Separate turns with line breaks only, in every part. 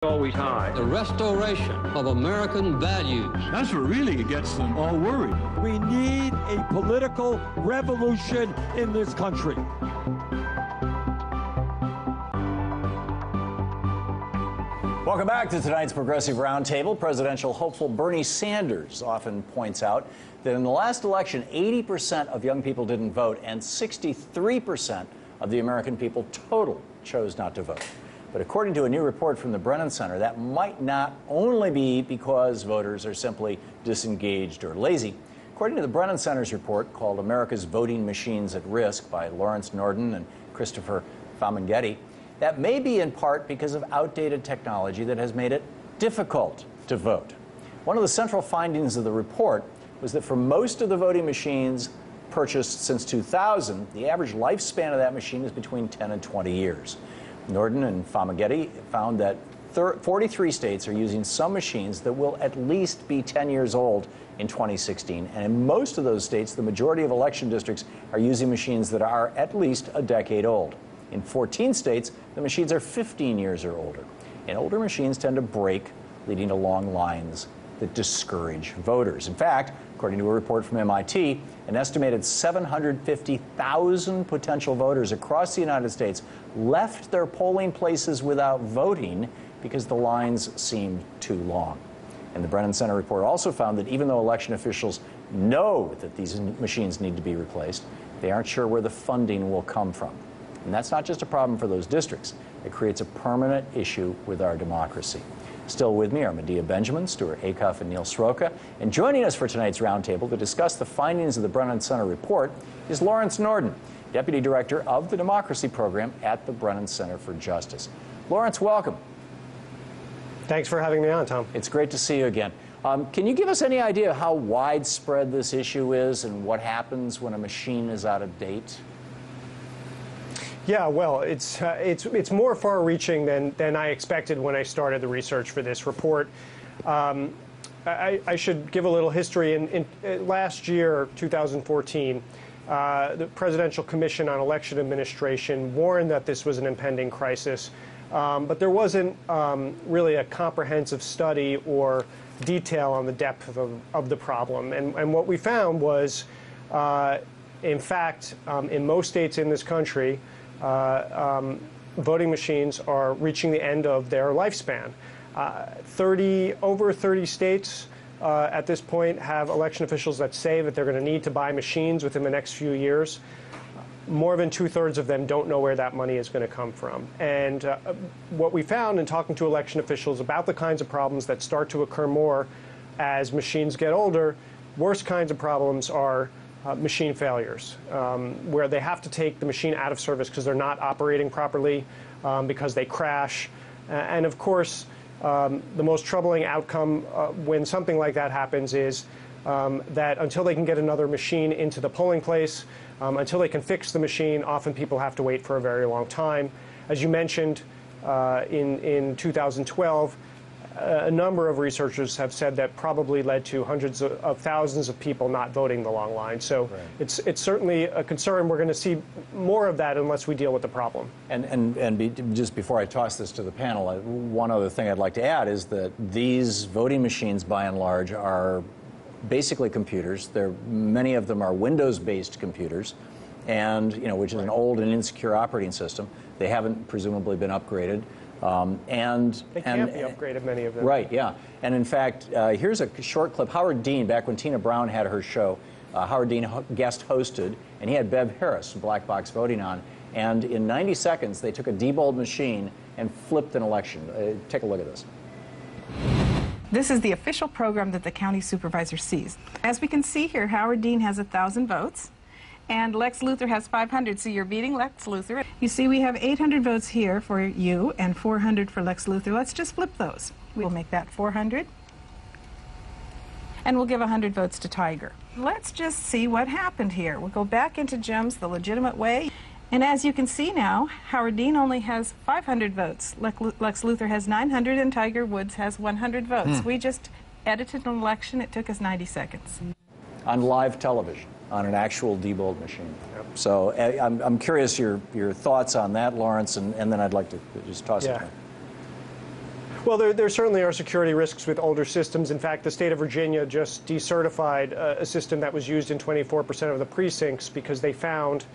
always high.
The restoration of American values.
That's what really gets them all worried.
We need a political revolution in this country.
Welcome back to tonight's Progressive Roundtable. Presidential hopeful Bernie Sanders often points out that in the last election, 80% of young people didn't vote, and 63% of the American people total chose not to vote. But according to a new report from the Brennan Center, that might not only be because voters are simply disengaged or lazy. According to the Brennan Center's report called America's Voting Machines at Risk by Lawrence Norden and Christopher Famanghetti, that may be in part because of outdated technology that has made it difficult to vote. One of the central findings of the report was that for most of the voting machines purchased since 2000, the average lifespan of that machine is between 10 and 20 years. Norden and Famanghetti found that 43 states are using some machines that will at least be 10 years old in 2016. And in most of those states, the majority of election districts are using machines that are at least a decade old. In 14 states, the machines are 15 years or older. And older machines tend to break, leading to long lines that discourage voters. In fact, according to a report from MIT, an estimated 750,000 potential voters across the United States left their polling places without voting because the lines seemed too long. And the Brennan Center report also found that even though election officials know that these machines need to be replaced, they aren't sure where the funding will come from. And that's not just a problem for those districts. It creates a permanent issue with our democracy. Still with me are Medea Benjamin, Stuart Acuff, and Neil Sroka. And joining us for tonight's roundtable to discuss the findings of the Brennan Center report is Lawrence Norden, Deputy Director of the Democracy Program at the Brennan Center for Justice. Lawrence, welcome.
Thanks for having me on, Tom.
It's great to see you again. Can you give us any idea how widespread this issue is and what happens when a machine is out of date?
Yeah, well, it's more far-reaching than I expected when I started the research for this report. I should give a little history. In last year, 2014, the Presidential Commission on Election Administration warned that this was an impending crisis, but there wasn't really a comprehensive study or detail on the depth of the problem. And what we found was, in fact, in most states in this country, voting machines are reaching the end of their lifespan. Over 30 states at this point have election officials that say that they're going to need to buy machines within the next few years. More than 2/3 of them don't know where that money is going to come from. And what we found in talking to election officials about the kinds of problems that start to occur more as machines get older, worst kinds of problems are machine failures, where they have to take the machine out of service because they're not operating properly, because they crash. And of course, the most troubling outcome when something like that happens is that until they can get another machine into the polling place, until they can fix the machine, often people have to wait for a very long time. As you mentioned, in 2012, a number of researchers have said that probably led to hundreds of thousands of people not voting the long line. So right. It's certainly a concern. We're going to see more of that unless we deal with the problem.
Just before I toss this to the panel, one other thing I'd like to add is that these voting machines, by and large, are basically computers. Many of them are Windows-based computers, and which is an old and insecure operating system. They haven't presumably been upgraded.
They can't be upgraded, many of them.
Right, yeah. And in fact, here's a short clip. Howard Dean, back when Tina Brown had her show, Howard Dean guest hosted, and he had Bev Harris from Black Box Voting on. And in 90 seconds, they took a Diebold machine and flipped an election. Take a look at this.
This is the official program that the county supervisor sees. As we can see here, Howard Dean has 1,000 votes. And Lex Luthor has 500, so you're beating Lex Luthor. You see, we have 800 votes here for you and 400 for Lex Luthor. Let's just flip those. We'll make that 400. And we'll give 100 votes to Tiger. Let's just see what happened here. We'll go back into GEMS the legitimate way. And as you can see now, Howard Dean only has 500 votes. Lex Luthor has 900, and Tiger Woods has 100 votes. We just edited an election. It took us 90 seconds.
On live television, on an actual Diebold machine. Yep. So I'm curious your thoughts on that, Lawrence, and then I'd like to just toss it.
Well, there certainly are security risks with older systems. In fact, the state of Virginia just decertified a system that was used in 24% of the precincts because they found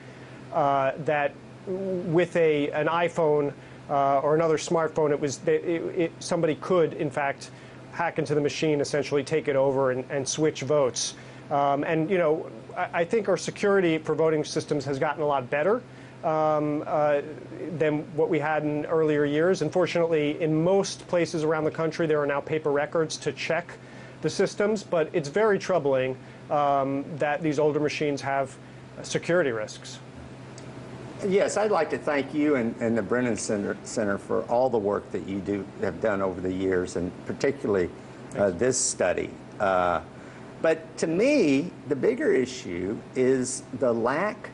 that with an iPhone or another smartphone, somebody could, in fact, hack into the machine, essentially take it over and switch votes. And, you know, I think our security for voting systems has gotten a lot better than what we had in earlier years. Unfortunately, in most places around the country, there are now paper records to check the systems, but it's very troubling that these older machines have security risks.
Yes, I'd like to thank you and the Brennan Center for all the work that you have done over the years, and particularly this study. But to me, the bigger issue is the lack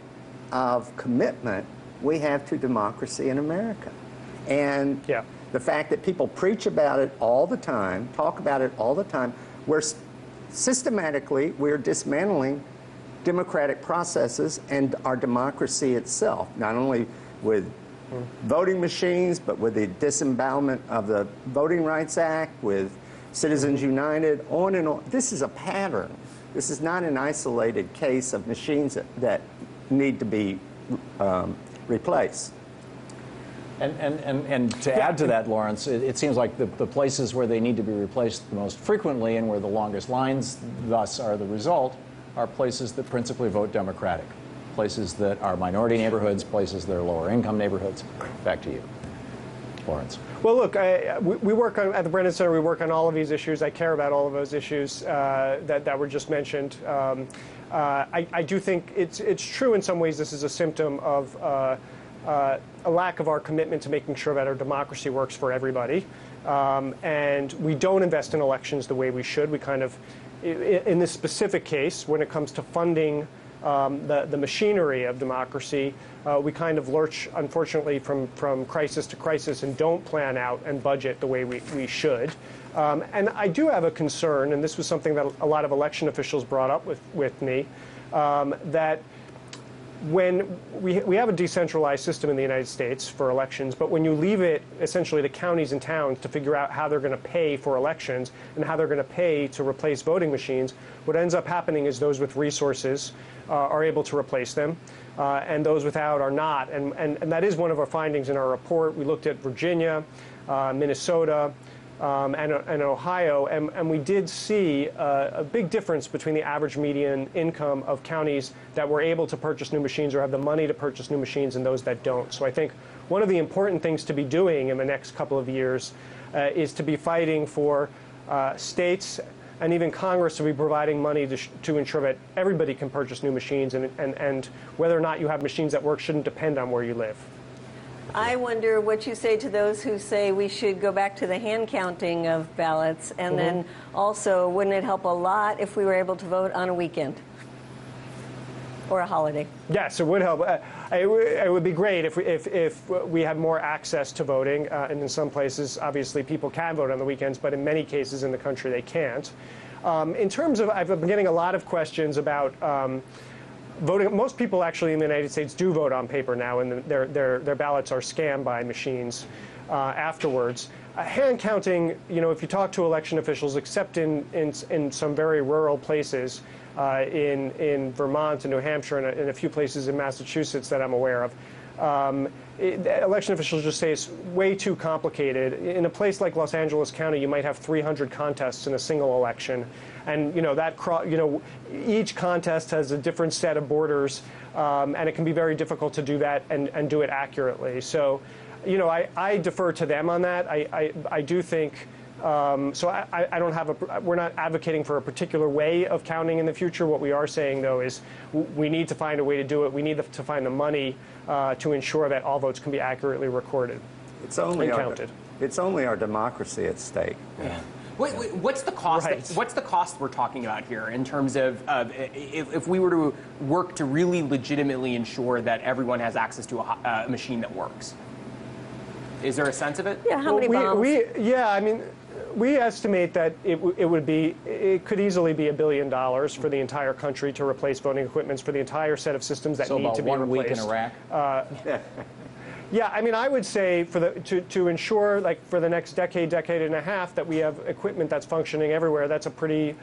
of commitment we have to democracy in America. And the fact that people preach about it all the time, talk about it all the time, we're dismantling democratic processes and our democracy itself, not only with voting machines, but with the disembowelment of the Voting Rights Act, with Citizens United, on and on. This is a pattern. This is not an isolated case of machines that need to be replaced.
And to add to that, Lawrence, it seems like the places where they need to be replaced the most frequently and where the longest lines thus are the result are places that principally vote Democratic, places that are minority neighborhoods, places that are lower income neighborhoods. Back to you, Lawrence.
Well, look, we work at the Brennan Center. We work on all of these issues. I care about all of those issues that were just mentioned. I do think it's true in some ways. This is a symptom of a lack of our commitment to making sure that our democracy works for everybody, and we don't invest in elections the way we should. We kind of, in this specific case, when it comes to funding the machinery of democracy, we kind of lurch, unfortunately, from crisis to crisis and don't plan out and budget the way we should. And I do have a concern, and this was something that a lot of election officials brought up with me, that when we have a decentralized system in the United States for elections, but when you leave it essentially to counties and towns to figure out how they're going to pay for elections and how they're going to pay to replace voting machines, what ends up happening is those with resources are able to replace them, and those without are not. And that is one of our findings in our report. We looked at Virginia, Minnesota, and Ohio, and we did see a big difference between the average median income of counties that were able to purchase new machines or have the money to purchase new machines and those that don't. So I think one of the important things to be doing in the next couple of years is to be fighting for states and even Congress to be providing money to ensure that everybody can purchase new machines, and whether or not you have machines that work shouldn't depend on where you live.
I wonder what you say to those who say we should go back to the hand counting of ballots, and then also, wouldn't it help a lot if we were able to vote on a weekend or a holiday?
Yes, it would help. It would be great if we had more access to voting, and in some places, obviously, people can vote on the weekends, but in many cases in the country, they can't. In terms of, I've been getting a lot of questions about voting. Most people actually in the United States do vote on paper now, and their ballots are scanned by machines afterwards. Hand counting, you know, if you talk to election officials, except in some very rural places, in Vermont and New Hampshire and in a few places in Massachusetts that I'm aware of, election officials just say it's way too complicated. In a place like Los Angeles County, you might have 300 contests in a single election, and each contest has a different set of borders, and it can be very difficult to do that and do it accurately. So, you know, I defer to them on that. I do think. So I don't have we're not advocating for a particular way of counting in the future. What we are saying, though, is we need to find a way to do it. We need to find the money to ensure that all votes can be accurately recorded and counted.
It's only our democracy at stake.
Yeah. Wait, what's the cost?
Right.
What's the cost we're talking about here in terms of if we were to work to really legitimately ensure that everyone has access to a machine that works? Is there a sense of it?
Yeah, how many bombs?
I mean, we estimate that it could easily be $1 billion for the entire country to replace voting equipment for the entire set of systems that need to be replaced.
So about 1 week in Iraq?
Yeah, I mean, I would say to ensure, like, for the next decade and a half, that we have equipment that's functioning everywhere, that's a pretty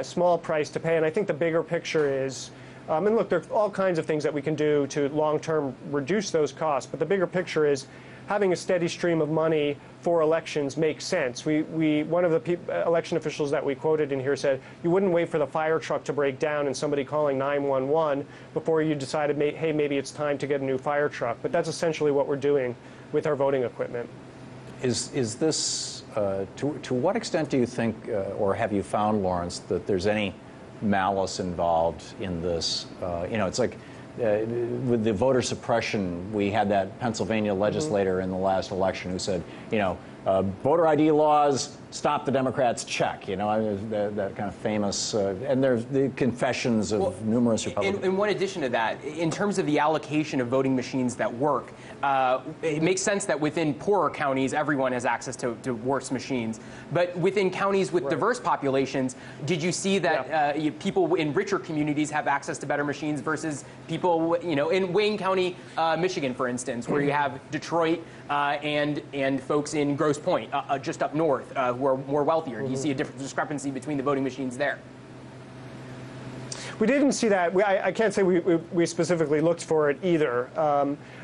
small price to pay. And I think the bigger picture is, and look, there are all kinds of things that we can do to long-term reduce those costs, but the bigger picture is having a steady stream of money for elections makes sense. One of the election officials that we quoted in here said you wouldn't wait for the fire truck to break down and somebody calling 911 before you decided, hey, maybe it's time to get a new fire truck. But that's essentially what we're doing with our voting equipment.
Is this, to what extent do you think, or have you found, Lawrence, that there's any malice involved in this? It's like, with the voter suppression, we had that Pennsylvania legislator in the last election who said, voter ID laws, stop the Democrats, check. That kind of famous, and there's the confessions of numerous Republicans.
In one addition to that, in terms of the allocation of voting machines that work, it makes sense that within poorer counties, everyone has access to worse machines. But within counties with diverse populations, did you see that people in richer communities have access to better machines versus people, in Wayne County, Michigan, for instance, where you have Detroit and folks in Grosse Pointe, just up north, who are more wealthier? Do you see a different discrepancy between the voting machines there?
We didn't see that. I can't say we specifically looked for it either.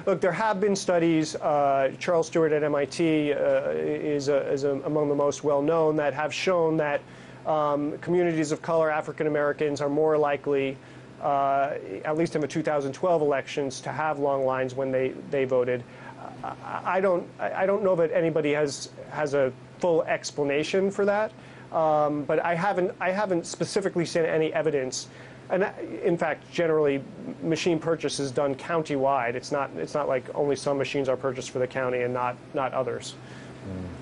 Look, there have been studies. Charles Stewart at MIT is among the most well-known that have shown that communities of color, African Americans, are more likely, at least in the 2012 elections, to have long lines when they voted. I don't know that anybody has a full explanation for that, but I haven't specifically seen any evidence. And in fact, generally, machine purchase is done county-wide. It's not like only some machines are purchased for the county and not others.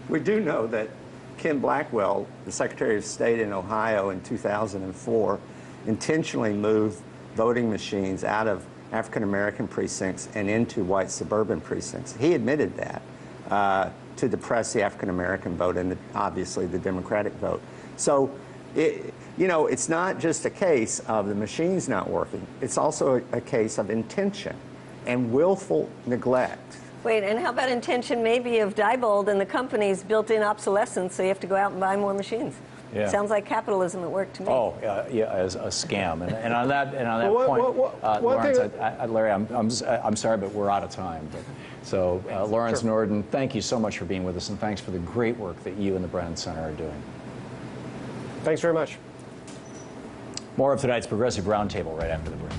We do know that Ken Blackwell, the Secretary of State in Ohio in 2004, intentionally moved voting machines out of African-American precincts and into white suburban precincts. He admitted that to depress the African-American vote and obviously the Democratic vote. So, it's not just a case of the machines not working. It's also a case of intention and willful neglect.
Wait, and how about intention maybe of Diebold and the company's built-in obsolescence, so you have to go out and buy more machines? Yeah. Sounds like capitalism at work to me.
Oh, as a scam. And on that point, Lawrence, Larry, I'm sorry, but we're out of time. So, Lawrence Norden, thank you so much for being with us, and thanks for the great work that you and the Brennan Center are doing.
Thanks very much.
More of tonight's Progressive Roundtable right after the break.